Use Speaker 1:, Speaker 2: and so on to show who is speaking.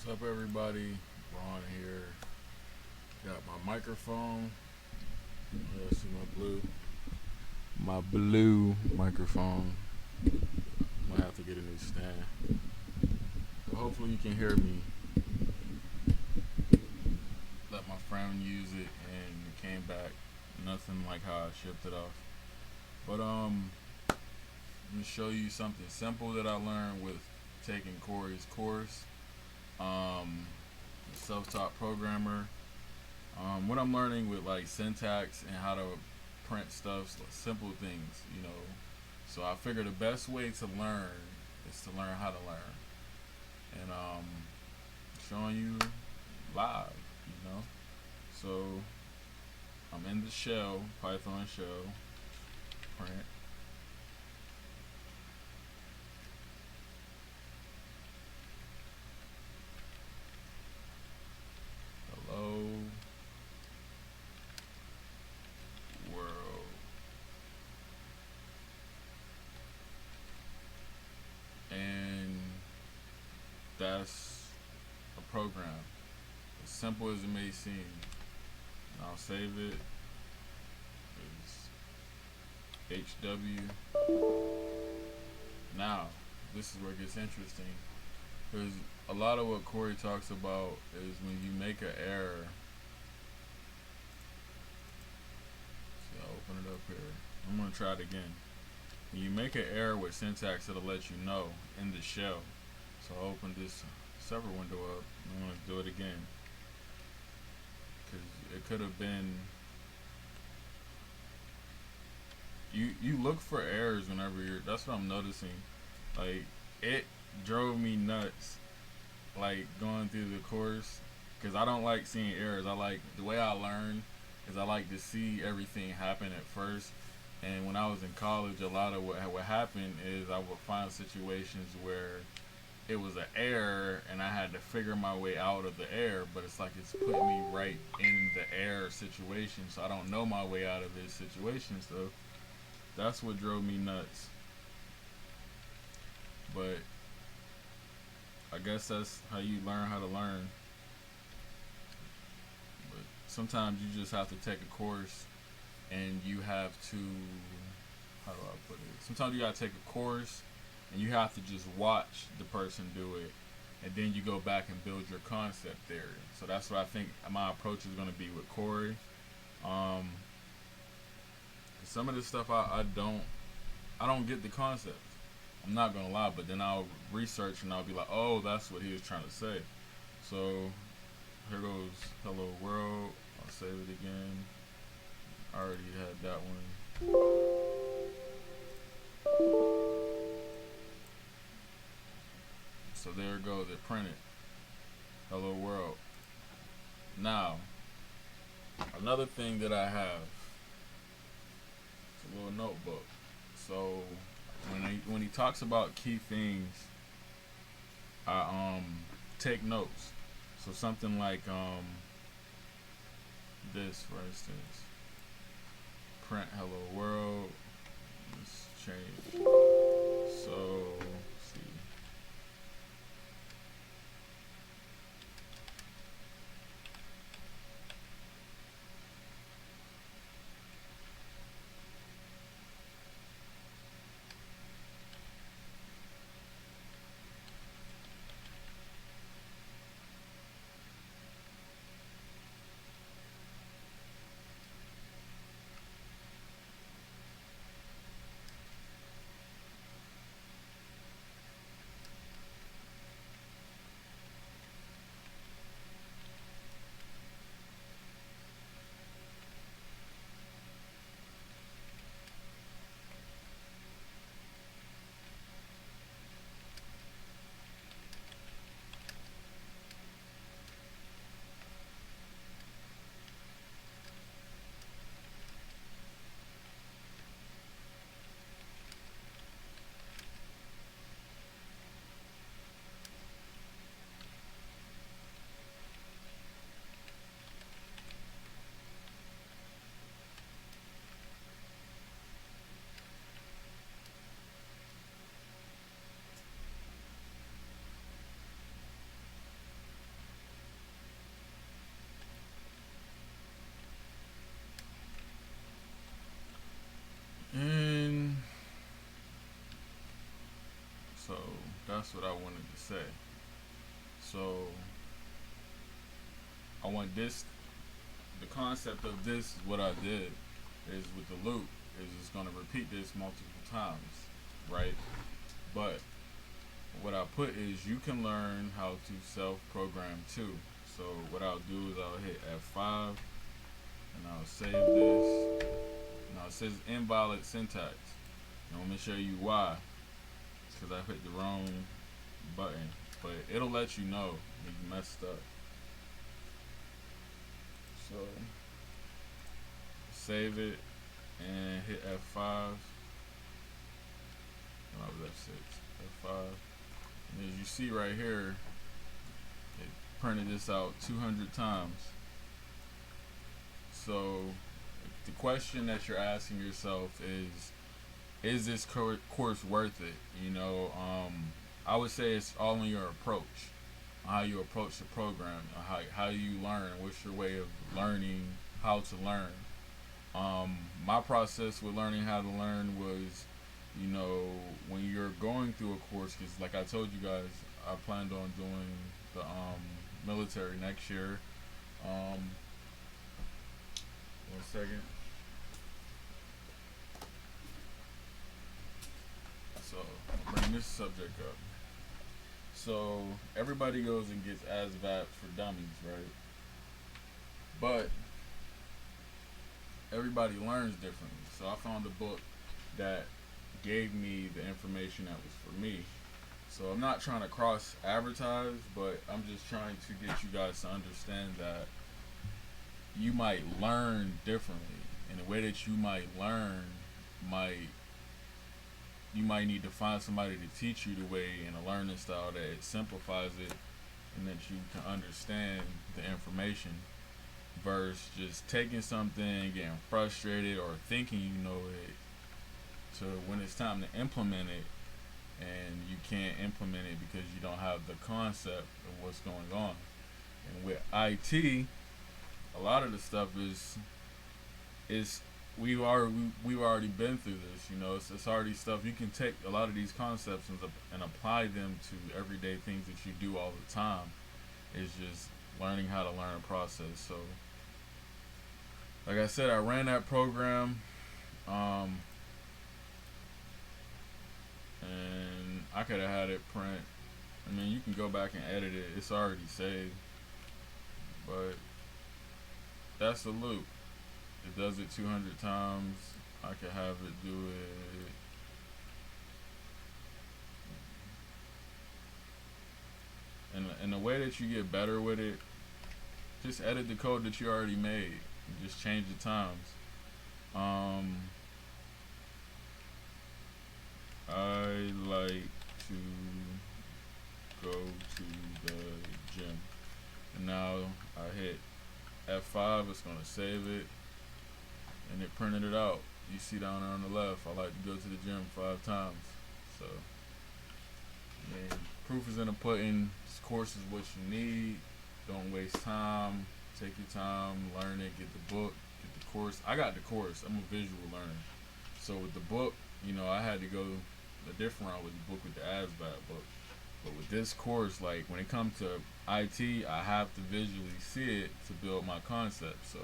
Speaker 1: What's up, everybody? Ron here. Got my microphone. See my blue microphone. Might have to get a new stand. But hopefully you can hear me. Let my friend use it, and it came back nothing like how I shipped it off. But I'm gonna show you something simple that I learned with taking Cory's course. Um, Self-taught programmer. What I'm learning with like syntax and how to print stuff, simple things, you know. So I figure the best way to learn is to learn how to learn, and showing you live, you know. So I'm in the shell, Python shell, print. Hello world. And that's a program. As simple as it may seem. And I'll save it. It's HW. Now, this is where it gets interesting. Because a lot of what Cory talks about is when you make an error. See, I'll open it up here. I'm going to try it again. When you make an error with syntax, it'll let you know in the shell. So I'll open this server window up. I'm going to do it again. Because it could have been. You look for errors whenever you're. That's what I'm noticing. Like, it drove me nuts, like, going through the course, because I don't like seeing errors. I like, the way I learn is I like to see everything happen at first. And when I was in college, a lot of what happened is I would find situations where it was an error and I had to figure my way out of the error, but it's like it's put me right in the error situation, so I don't know my way out of this situation. So that's what drove me nuts. But I guess that's how you learn how to learn. But sometimes you just have to take a course and you have to, how do I put it? Sometimes you gotta take a course and you have to just watch the person do it, and then you go back and build your concept theory. So that's what I think my approach is gonna be with Cory. Um, some of this stuff I don't get the concept. I'm not gonna lie, but then I'll research and I'll be like, oh, that's what he was trying to say. So here goes hello world. I'll save it again. I already had that one. So there it goes, it printed. Hello world. Now, another thing that I have, it's a little notebook. So when he talks about key things, I take notes. So something like this, for instance, print hello world. Let's change. So let's see. So that's what I wanted to say. So I want this, the concept of this, what I did is with the loop is it's going to repeat this multiple times, right? But what I put is you can learn how to self-program too. So what I'll do is I'll hit F5 and I'll save this. Now it says invalid syntax. And I'm going to show you why. Because I hit the wrong button. But it'll let you know if you messed up. So save it and hit F5. No, I was F6. F5. And as you see right here, it printed this out 200 times. So the question that you're asking yourself is this course worth it? You know, I would say it's all in your approach, how you approach the program, how you learn, what's your way of learning how to learn. My process with learning how to learn was, you know, when you're going through a course, because like I told you guys, I planned on doing the military next year. 1 second. So I'll bring this subject up. So everybody goes and gets ASVAB for dummies, right? But everybody learns differently. So I found a book that gave me the information that was for me. So I'm not trying to cross advertise, but I'm just trying to get you guys to understand that you might learn differently. And the way that you might learn you might need to find somebody to teach you the way in a learning style that it simplifies it and that you can understand the information versus just taking something, getting frustrated, or thinking you know it, to when it's time to implement it and you can't implement it because you don't have the concept of what's going on. And with IT, a lot of the stuff is we've already been through this. You know, it's already stuff you can take a lot of these concepts and apply them to everyday things that you do all the time. It's just learning how to learn a process. So like I said, I ran that program, and I could have had it print. I mean, you can go back and edit it. It's already saved. But that's the loop. It does it 200 times. I could have it do it. And the way that you get better with it, just edit the code that you already made and just change the times. I like to go to the gym. And now I hit F5, it's gonna save it, and it printed it out. You see down there on the left, I like to go to the gym 5 times. So, I mean, proof is in the pudding. This course is what you need. Don't waste time. Take your time, learn it, get the book, get the course. I got the course. I'm a visual learner. So with the book, you know, I had to go a different route with the book, with the ASVAB book. But with this course, like when it comes to IT, I have to visually see it to build my concept. So